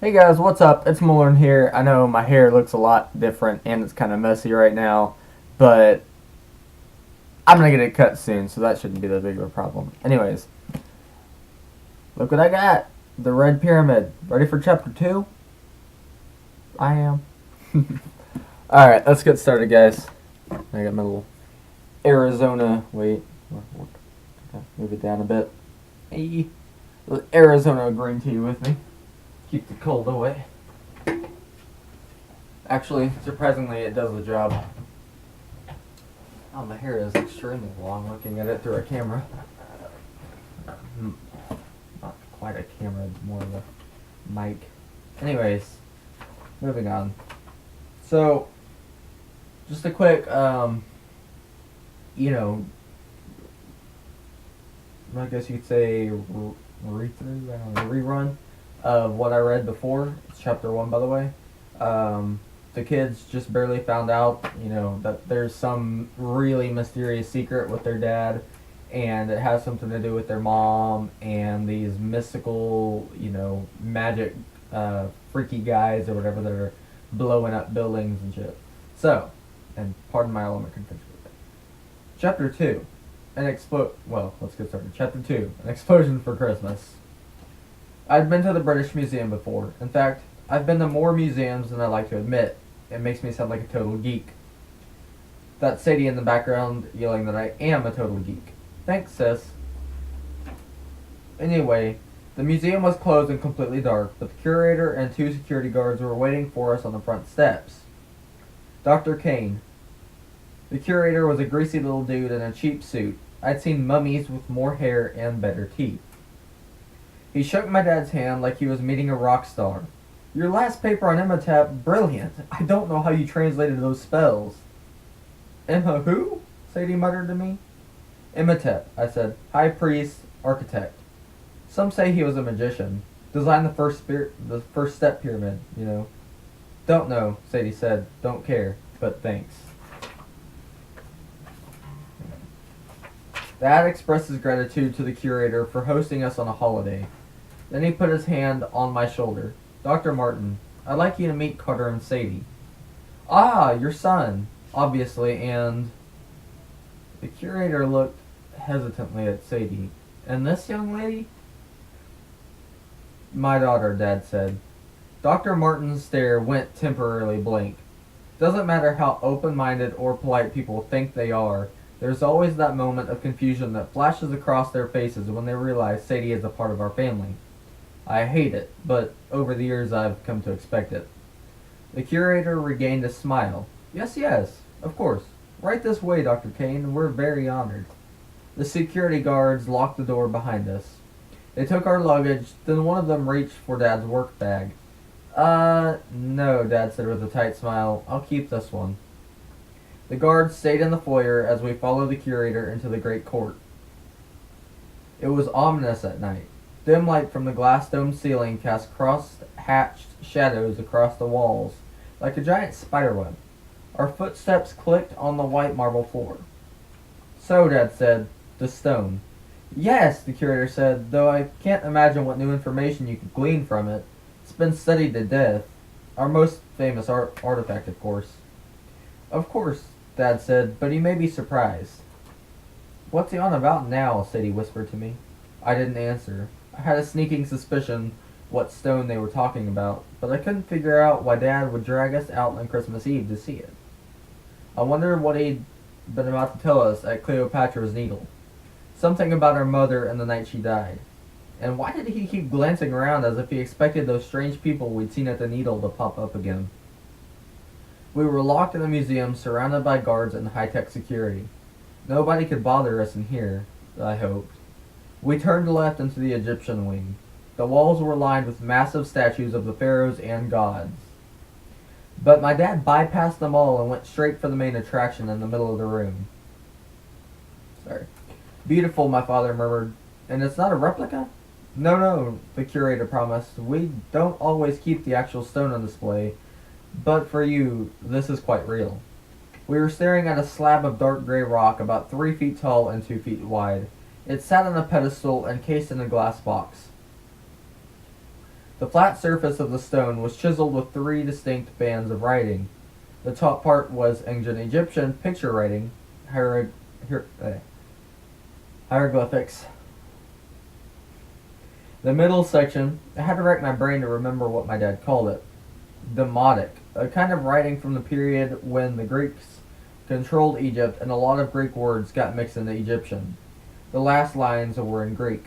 Hey guys, what's up? It's Malone here. I know my hair looks a lot different and it's kind of messy right now, but I'm gonna get it cut soon, so that shouldn't be that big of a problem. Anyways, look what I got. The Red Pyramid. Ready for chapter 2? I am. Alright, let's get started, guys. I got my little Arizona. Wait. Move it down a bit. Hey. Little Arizona green tea with me. Keep the cold away. Actually, surprisingly, it does the job. Oh, my hair is extremely long looking at it through a camera. Not quite a camera, more of a mic. Anyways, moving on. So, just a quick, I guess you'd say rerun of what I read before. It's chapter 1, by the way. The kids just barely found out, that there's some really mysterious secret with their dad, and it has something to do with their mom and these mystical, magic, freaky guys or whatever that are blowing up buildings and shit. So, and pardon my element confusion. Chapter 2, let's get started. Chapter 2, an explosion for Christmas. I'd been to the British Museum before. In fact, I've been to more museums than I like to admit. It makes me sound like a total geek. That's Sadie in the background yelling that I am a total geek. Thanks, sis. Anyway, the museum was closed and completely dark, but the curator and 2 security guards were waiting for us on the front steps. Dr. Kane. The curator was a greasy little dude in a cheap suit. I'd seen mummies with more hair and better teeth. He shook my dad's hand like he was meeting a rock star. Your last paper on Imhotep, brilliant. I don't know how you translated those spells. Emma who? Sadie muttered to me. Imhotep, I said. High priest, architect. Some say he was a magician. Designed the first step pyramid, Don't know, Sadie said. Don't care, but thanks. Dad expressed his gratitude to the curator for hosting us on a holiday. Then he put his hand on my shoulder. Dr. Martin, I'd like you to meet Carter and Sadie. Ah, your son, obviously, and... The curator looked hesitantly at Sadie. And this young lady? My daughter, Dad said. Dr. Martin's stare went temporarily blank. Doesn't matter how open-minded or polite people think they are, there's always that moment of confusion that flashes across their faces when they realize Sadie is a part of our family. I hate it, but over the years I've come to expect it. The curator regained a smile. Yes, of course. Right this way, Dr. Kane. We're very honored. The security guards locked the door behind us. They took our luggage, then one of them reached for Dad's work bag. No, Dad said with a tight smile. I'll keep this one. The guards stayed in the foyer as we followed the curator into the great court. It was ominous at night. Dim light from the glass-domed ceiling cast cross-hatched shadows across the walls, like a giant spiderweb. Our footsteps clicked on the white marble floor. So, Dad said, the stone. Yes, the curator said, though I can't imagine what new information you could glean from it. It's been studied to death. Our most famous artifact, of course. Of course, Dad said, but you may be surprised. What's he on about now? Sadie whispered to me. I didn't answer. I had a sneaking suspicion what stone they were talking about, but I couldn't figure out why Dad would drag us out on Christmas Eve to see it. I wondered what he'd been about to tell us at Cleopatra's Needle. Something about her mother and the night she died. And why did he keep glancing around as if he expected those strange people we'd seen at the Needle to pop up again? We were locked in the museum, surrounded by guards and high-tech security. Nobody could bother us in here, I hoped. We turned left into the Egyptian wing. The walls were lined with massive statues of the pharaohs and gods. But my dad bypassed them all and went straight for the main attraction in the middle of the room. Sorry. Beautiful, my father murmured. And it's not a replica? No, the curator promised. We don't always keep the actual stone on display, but for you, this is quite real. We were staring at a slab of dark gray rock about 3 feet tall and 2 feet wide. It sat on a pedestal encased in a glass box. The flat surface of the stone was chiseled with three distinct bands of writing. The top part was ancient Egyptian picture writing, hieroglyphics. The middle section, I had to rack my brain to remember what my dad called it. Demotic, a kind of writing from the period when the Greeks controlled Egypt and a lot of Greek words got mixed into Egyptian. The last lines were in Greek.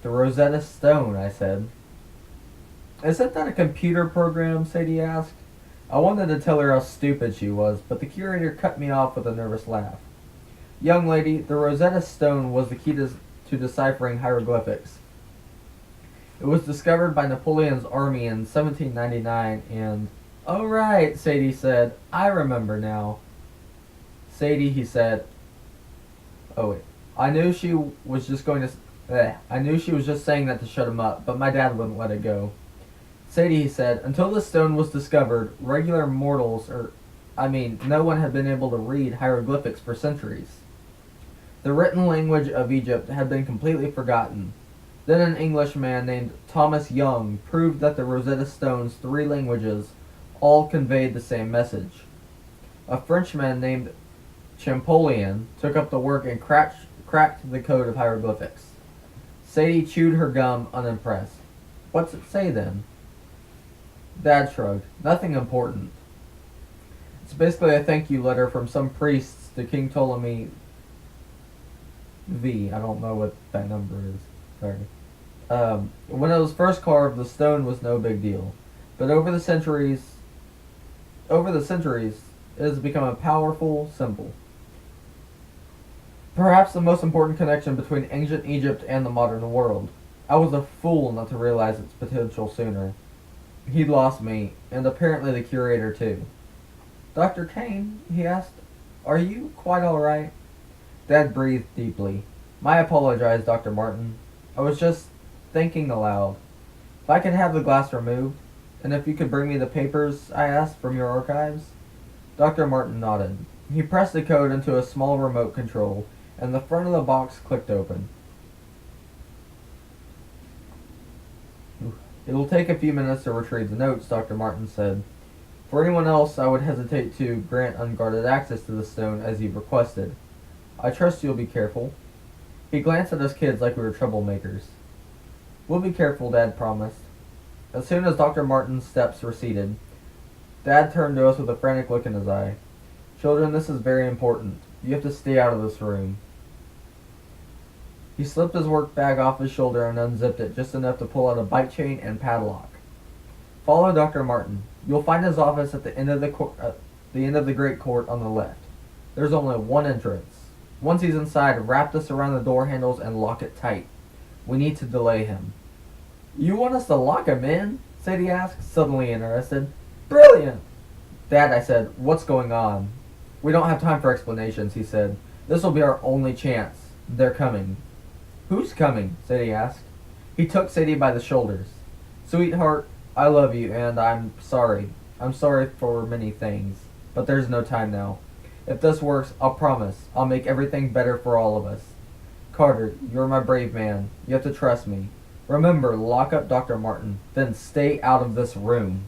The Rosetta Stone, I said. Isn't that a computer program? Sadie asked. I wanted to tell her how stupid she was, but the curator cut me off with a nervous laugh. Young lady, the Rosetta Stone was the key to deciphering hieroglyphics. It was discovered by Napoleon's army in 1799 and... Oh right, Sadie said. I remember now. Sadie, he said. Oh wait. I knew she was just saying that to shut him up, but my dad wouldn't let it go. Sadie, he said, until the stone was discovered, regular mortals, no one had been able to read hieroglyphics for centuries. The written language of Egypt had been completely forgotten. Then an Englishman named Thomas Young proved that the Rosetta Stone's three languages all conveyed the same message. A Frenchman named Champollion took up the work and cracked the code of hieroglyphics. Sadie chewed her gum, unimpressed. What's it say then? Dad shrugged. Nothing important. It's basically a thank you letter from some priests to King Ptolemy V. I don't know what that number is. Sorry. When it was first carved, the stone was no big deal. But over the centuries, it has become a powerful symbol. Perhaps the most important connection between ancient Egypt and the modern world. I was a fool not to realize its potential sooner. He'd lost me, and apparently the curator too. Dr. Kane, he asked, are you quite all right? Dad breathed deeply. I apologize, Dr. Martin. I was just thinking aloud. If I could have the glass removed, and if you could bring me the papers I asked from your archives? Dr. Martin nodded. He pressed the code into a small remote control, and the front of the box clicked open. It'll take a few minutes to retrieve the notes, Dr. Martin said. For anyone else, I would hesitate to grant unguarded access to the stone as you've requested. I trust you'll be careful. He glanced at us kids like we were troublemakers. We'll be careful, Dad promised. As soon as Dr. Martin's steps receded, Dad turned to us with a frantic look in his eye. Children, this is very important. You have to stay out of this room. He slipped his work bag off his shoulder and unzipped it just enough to pull out a bike chain and padlock. Follow Dr. Martin. You'll find his office at the end of the great court on the left. There's only one entrance. Once he's inside, wrap this around the door handles and lock it tight. We need to delay him. You want us to lock him in? Sadie asked, suddenly interested. Brilliant! Dad, I said, what's going on? We don't have time for explanations, he said. This will be our only chance. They're coming. Who's coming? Sadie asked. He took Sadie by the shoulders. Sweetheart, I love you, and I'm sorry. I'm sorry for many things, but there's no time now. If this works, I'll promise. I'll make everything better for all of us. Carter, you're my brave man. You have to trust me. Remember, lock up Dr. Martin, then stay out of this room.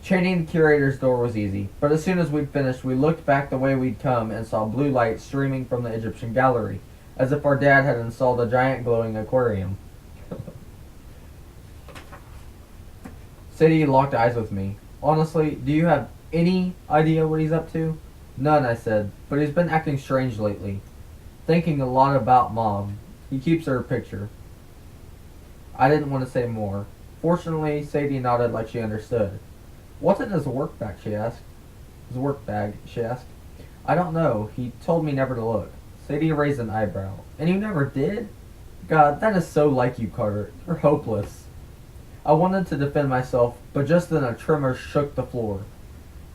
Chaining the curator's door was easy, but as soon as we'd finished, we looked back the way we'd come and saw blue light streaming from the Egyptian gallery, as if our dad had installed a giant glowing aquarium. Sadie locked eyes with me. Honestly, do you have any idea what he's up to? None, I said, but he's been acting strange lately. Thinking a lot about Mom. He keeps her picture. I didn't want to say more. Fortunately, Sadie nodded like she understood. What's in his work bag, she asked. His work bag, she asked. I don't know. He told me never to look. Sadie raised an eyebrow. And you never did? God, that is so like you, Carter. You're hopeless. I wanted to defend myself, but just then a tremor shook the floor.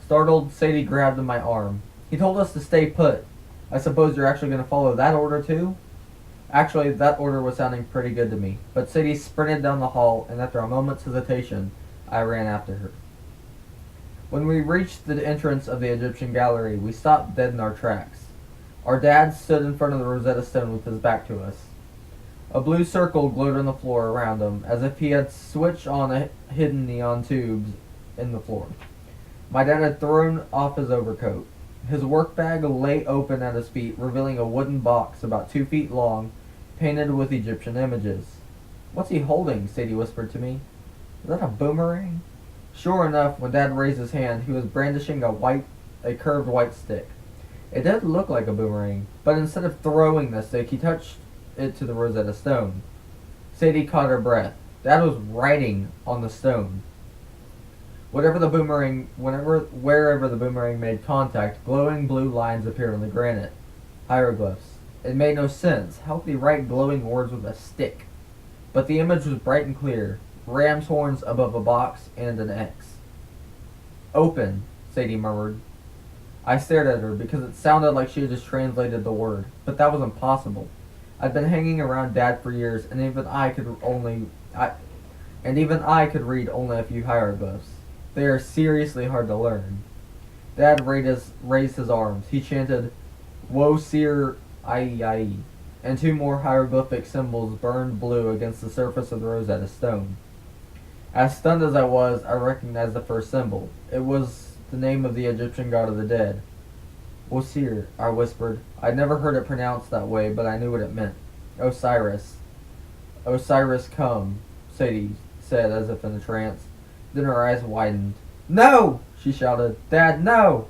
Startled, Sadie grabbed my arm. He told us to stay put. I suppose you're actually going to follow that order too? Actually, that order was sounding pretty good to me, but Sadie sprinted down the hall, and after a moment's hesitation, I ran after her. When we reached the entrance of the Egyptian gallery, we stopped dead in our tracks. Our dad stood in front of the Rosetta Stone with his back to us. A blue circle glowed on the floor around him, as if he had switched on a hidden neon tubes in the floor. My dad had thrown off his overcoat. His work bag lay open at his feet, revealing a wooden box about 2 feet long, painted with Egyptian images. "What's he holding?" Sadie whispered to me. "Is that a boomerang?" Sure enough, when Dad raised his hand, he was brandishing a curved white stick. It did look like a boomerang, but instead of throwing the stick, he touched it to the Rosetta Stone. Sadie caught her breath. Dad was writing on the stone. Wherever the boomerang made contact, glowing blue lines appeared on the granite. Hieroglyphs. It made no sense. How could he write glowing words with a stick? But the image was bright and clear. Ram's horns above a box and an X. "Open," Sadie murmured. I stared at her because it sounded like she had just translated the word, but that was impossible. I'd been hanging around Dad for years, and even I could read only a few hieroglyphs. They are seriously hard to learn. Dad raised his arms. He chanted, "Wo Sir Ai," and 2 more hieroglyphic symbols burned blue against the surface of the Rosetta Stone. As stunned as I was, I recognized the first symbol. It was the name of the Egyptian god of the dead. "Osir," I whispered. I'd never heard it pronounced that way, but I knew what it meant. "Osiris." "Osiris come," Sadie said as if in a trance. Then her eyes widened. "No!" she shouted. "Dad, no!"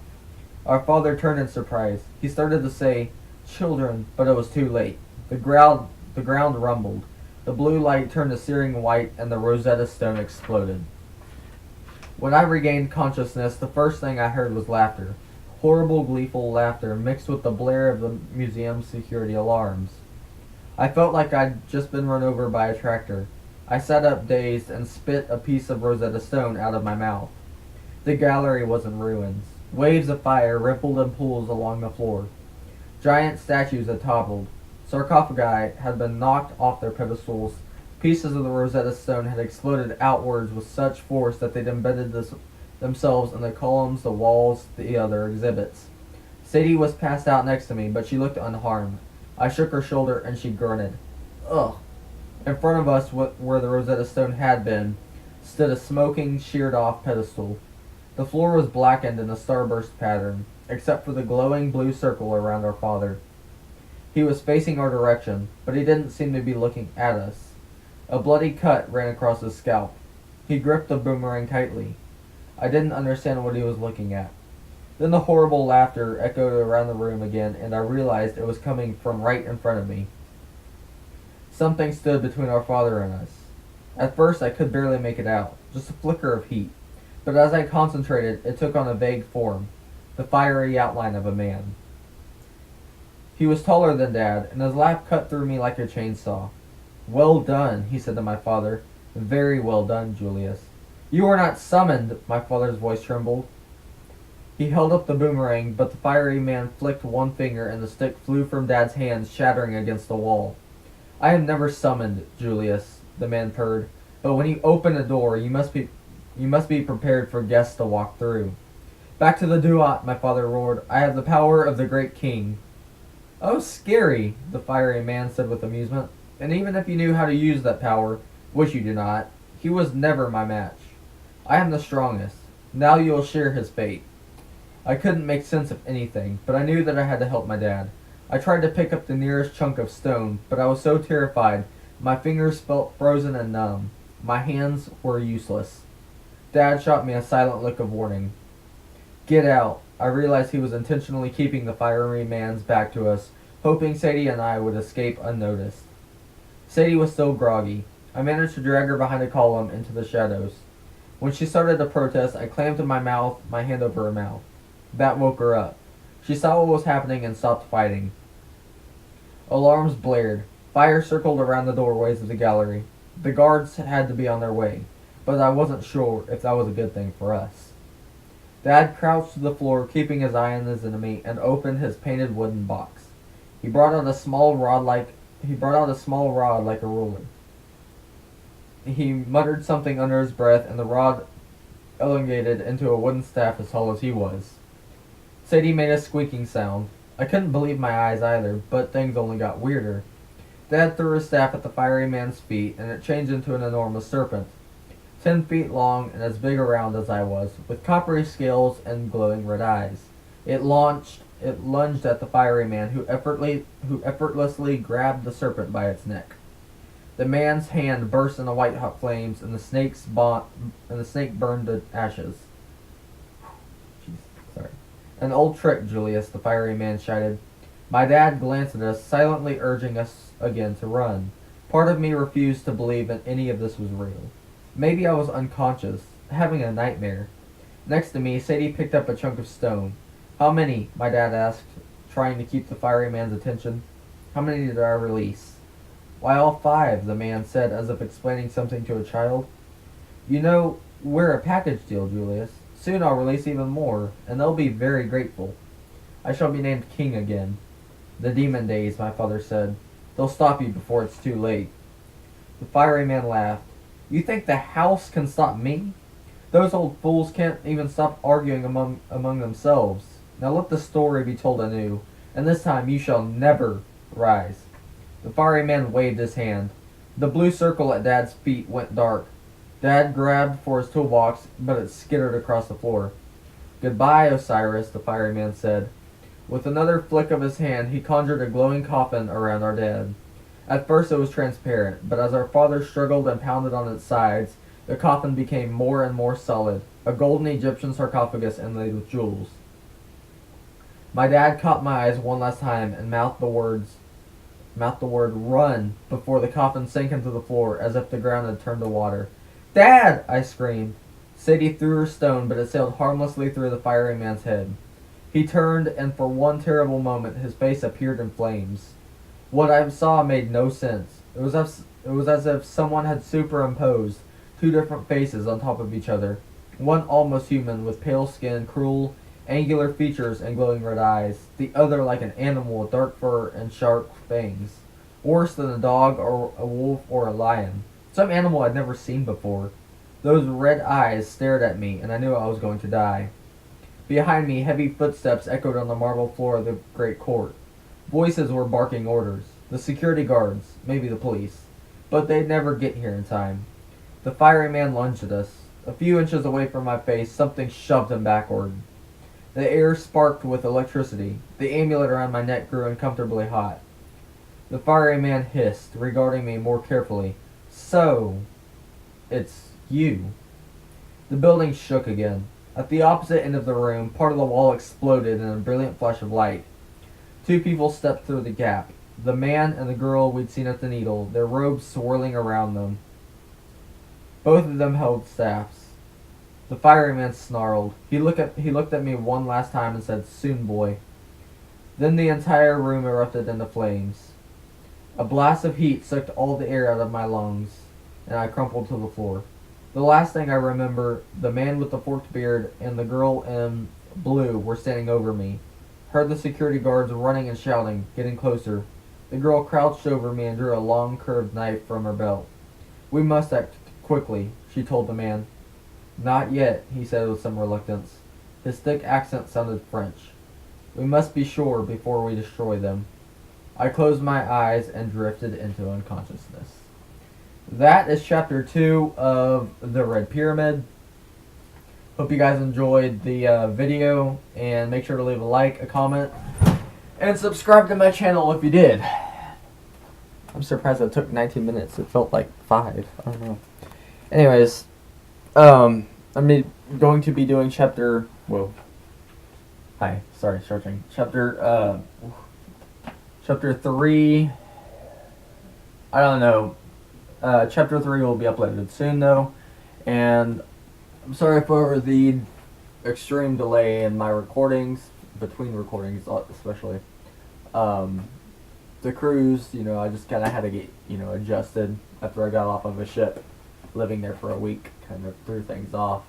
Our father turned in surprise. He started to say, "Children," but it was too late. The ground rumbled. The blue light turned to searing white, and the Rosetta Stone exploded. When I regained consciousness, the first thing I heard was laughter. Horrible, gleeful laughter mixed with the blare of the museum's security alarms. I felt like I'd just been run over by a tractor. I sat up dazed and spit a piece of Rosetta Stone out of my mouth. The gallery was in ruins. Waves of fire rippled in pools along the floor. Giant statues had toppled. Sarcophagi had been knocked off their pedestals. Pieces of the Rosetta Stone had exploded outwards with such force that they'd embedded themselves in the columns, the walls, the other exhibits. Sadie was passed out next to me, but she looked unharmed. I shook her shoulder and she grunted. "Ugh." In front of us, where the Rosetta Stone had been, stood a smoking, sheared-off pedestal. The floor was blackened in a starburst pattern, except for the glowing blue circle around our father. He was facing our direction, but he didn't seem to be looking at us. A bloody cut ran across his scalp. He gripped the boomerang tightly. I didn't understand what he was looking at. Then the horrible laughter echoed around the room again, and I realized it was coming from right in front of me. Something stood between our father and us. At first I could barely make it out, just a flicker of heat. But as I concentrated, it took on a vague form, the fiery outline of a man. He was taller than Dad, and his laugh cut through me like a chainsaw. "Well done," he said to my father. "Very well done, Julius." "You are not summoned," my father's voice trembled. He held up the boomerang, but the fiery man flicked one finger and the stick flew from Dad's hands, shattering against the wall. "I am never summoned, Julius," the man purred. "But when you open a door, you must be prepared for guests to walk through." "Back to the duat," my father roared. "I have the power of the great king." "Oh, scary," the fiery man said with amusement. "And even if you knew how to use that power, which you do not, he was never my match. I am the strongest. Now you will share his fate." I couldn't make sense of anything, but I knew that I had to help my dad. I tried to pick up the nearest chunk of stone, but I was so terrified, my fingers felt frozen and numb. My hands were useless. Dad shot me a silent look of warning. "Get out." I realized he was intentionally keeping the fiery man's back to us, hoping Sadie and I would escape unnoticed. Sadie was still groggy. I managed to drag her behind a column into the shadows. When she started to protest, I clammed my hand over her mouth. That woke her up. She saw what was happening and stopped fighting. Alarms blared. Fire circled around the doorways of the gallery. The guards had to be on their way, but I wasn't sure if that was a good thing for us. Dad crouched to the floor, keeping his eye on his enemy, and opened his painted wooden box. He brought out a small rod like a ruler. He muttered something under his breath, and the rod elongated into a wooden staff as tall as he was. Sadie made a squeaking sound. I couldn't believe my eyes either, but things only got weirder. Dad threw his staff at the fiery man's feet, and it changed into an enormous serpent, 10 feet long and as big around as I was, with coppery scales and glowing red eyes. It lunged at the fiery man, who effortlessly grabbed the serpent by its neck. The man's hand burst into white hot flames, and the snake burned to ashes. Sorry. An old trick, Julius, the fiery man shouted. My dad glanced at us, silently urging us again to run. Part of me refused to believe that any of this was real. Maybe I was unconscious, having a nightmare. Next to me, Sadie picked up a chunk of stone. How many? My dad asked, trying to keep the fiery man's attention. How many did I release? Why, all 5, the man said, as if explaining something to a child. You know, we're a package deal, Julius. Soon I'll release even more, and they'll be very grateful. I shall be named King again. The demon days, my father said. They'll stop you before it's too late. The fiery man laughed. You think the house can stop me? Those old fools can't even stop arguing among themselves. Now let the story be told anew, and this time you shall never rise. The fiery man waved his hand. The blue circle at Dad's feet went dark. Dad grabbed for his toolbox, but it skittered across the floor. Goodbye, Osiris, the fiery man said. With another flick of his hand, he conjured a glowing coffin around our dad. At first it was transparent, but as our father struggled and pounded on its sides, the coffin became more and more solid, a golden Egyptian sarcophagus inlaid with jewels. My dad caught my eyes one last time and mouthed the word run before the coffin sank into the floor as if the ground had turned to water. Dad! I screamed. Sadie threw her stone, but it sailed harmlessly through the fiery man's head. He turned, and for one terrible moment his face appeared in flames. What I saw made no sense. It was as if someone had superimposed 2 different faces on top of each other. One almost human, with pale skin, cruel, angular features, and glowing red eyes. The other like an animal with dark fur and sharp fangs. Worse than a dog or a wolf or a lion. Some animal I'd never seen before. Those red eyes stared at me, and I knew I was going to die. Behind me, heavy footsteps echoed on the marble floor of the great court. Voices were barking orders. The security guards, maybe the police. But they'd never get here in time. The fiery man lunged at us. A few inches away from my face, something shoved him backward. The air sparked with electricity. The amulet around my neck grew uncomfortably hot. The fiery man hissed, regarding me more carefully. So, it's you. The building shook again. At the opposite end of the room, part of the wall exploded in a brilliant flash of light. 2 people stepped through the gap. The man and the girl we'd seen at the Needle, their robes swirling around them. Both of them held staffs. The fiery man snarled. He looked at me one last time and said, "Soon, boy." Then the entire room erupted into flames. A blast of heat sucked all the air out of my lungs, and I crumpled to the floor. The last thing I remember, the man with the forked beard and the girl in blue were standing over me. Heard the security guards running and shouting, getting closer. The girl crouched over me and drew a long curved knife from her belt. We must act quickly, she told the man. Not yet, he said with some reluctance. His thick accent sounded French. We must be sure before we destroy them. I closed my eyes and drifted into unconsciousness. That is chapter 2 of The Red Pyramid. Hope you guys enjoyed the video, and make sure to leave a like, a comment, and subscribe to my channel if you did. I'm surprised it took 19 minutes. It felt like 5. I don't know. Anyways, I'm going to be doing chapter... Whoa. Hi. Sorry, stretching. Chapter 3... I don't know. Chapter 3 will be uploaded soon, though. And I'm sorry for the extreme delay in my recordings, between recordings especially. The cruise, I just kind of had to get, adjusted after I got off of a ship. Living there for a week kind of threw things off.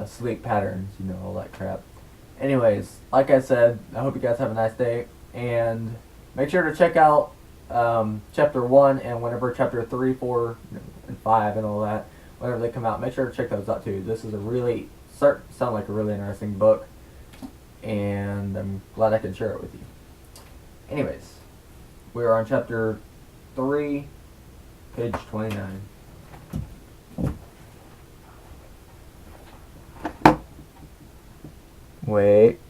Sleep patterns, all that crap. Anyways, like I said, I hope you guys have a nice day. And make sure to check out chapter 1 and whenever chapter 3, 4, and 5 and all that, whenever they come out, make sure to check those out too. This is sound like a really interesting book, and I'm glad I could share it with you. Anyways, we are on chapter 3, page 29. Wait.